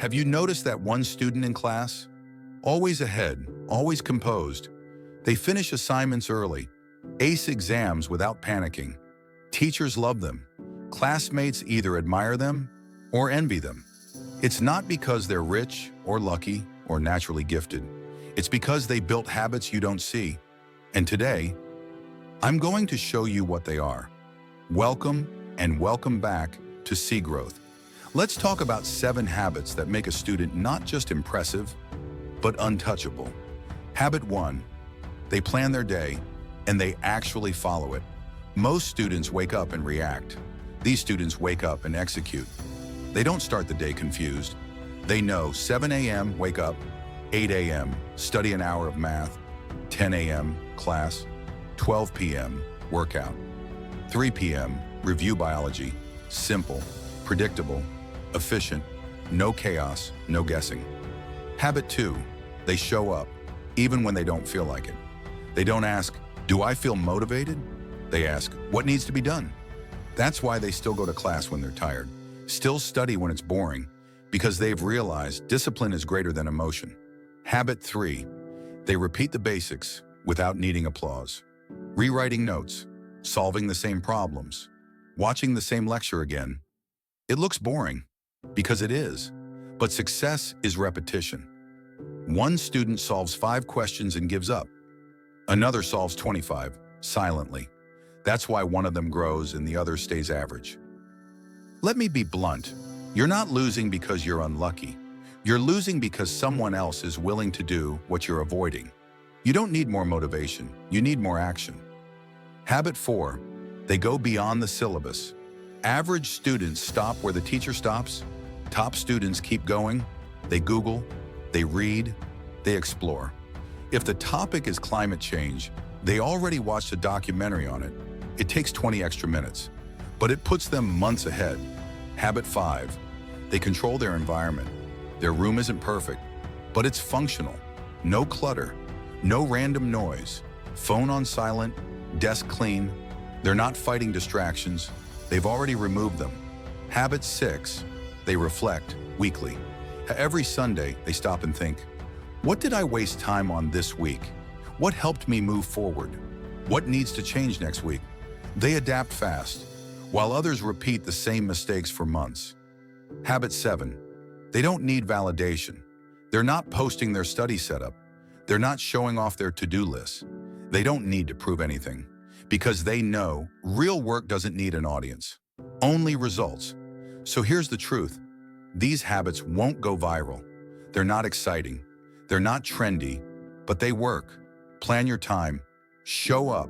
Have you noticed that one student in class? Always ahead, always composed. They finish assignments early, ace exams without panicking. Teachers love them. Classmates either admire them or envy them. It's not because they're rich or lucky or naturally gifted. It's because they built habits you don't see. And today, I'm going to show you what they are. Welcome and welcome back to Sigrowth. Let's talk about 7 habits that make a student not just impressive, but untouchable. Habit 1, they plan their day and they actually follow it. Most students wake up and react. These students wake up and execute. They don't start the day confused. They know 7 a.m. wake up, 8 a.m. study an hour of math, 10 a.m. class, 12 p.m. workout, 3 p.m. review biology. Simple, predictable, efficient, no chaos, no guessing. Habit 2, they show up, even when they don't feel like it. They don't ask, do I feel motivated? They ask, what needs to be done? That's why they still go to class when they're tired, still study when it's boring, because they've realized discipline is greater than emotion. Habit 3, they repeat the basics without needing applause. Rewriting notes, solving the same problems, watching the same lecture again. It looks boring, because it is, but success is repetition. One student solves 5 questions and gives up. Another solves 25, silently. That's why one of them grows and the other stays average. Let me be blunt. You're not losing because you're unlucky. You're losing because someone else is willing to do what you're avoiding. You don't need more motivation, you need more action. Habit 4, they go beyond the syllabus. Average students stop where the teacher stops. Top students keep going. They Google, they read, they explore. If the topic is climate change, they already watched a documentary on it. It takes 20 extra minutes, but it puts them months ahead. Habit 5, they control their environment. Their room isn't perfect, but it's functional. No clutter, no random noise, phone on silent, desk clean. They're not fighting distractions. They've already removed them. Habit 6, they reflect weekly. Every Sunday, they stop and think, what did I waste time on this week? What helped me move forward? What needs to change next week? They adapt fast, while others repeat the same mistakes for months. Habit 7, they don't need validation. They're not posting their study setup. They're not showing off their to-do lists. They don't need to prove anything, because they know real work doesn't need an audience, only results. So here's the truth. These habits won't go viral. They're not exciting. They're not trendy, but they work. Plan your time, show up,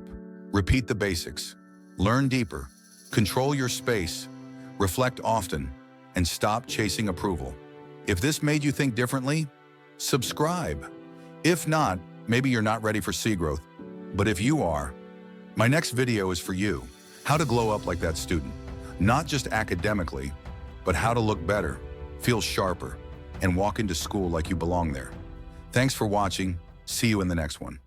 repeat the basics, learn deeper, control your space, reflect often, and stop chasing approval. If this made you think differently, subscribe. If not, maybe you're not ready for Sigrowth. But if you are, my next video is for you. How to glow up like that student. Not just academically, but how to look better, feel sharper, and walk into school like you belong there. Thanks for watching. See you in the next one.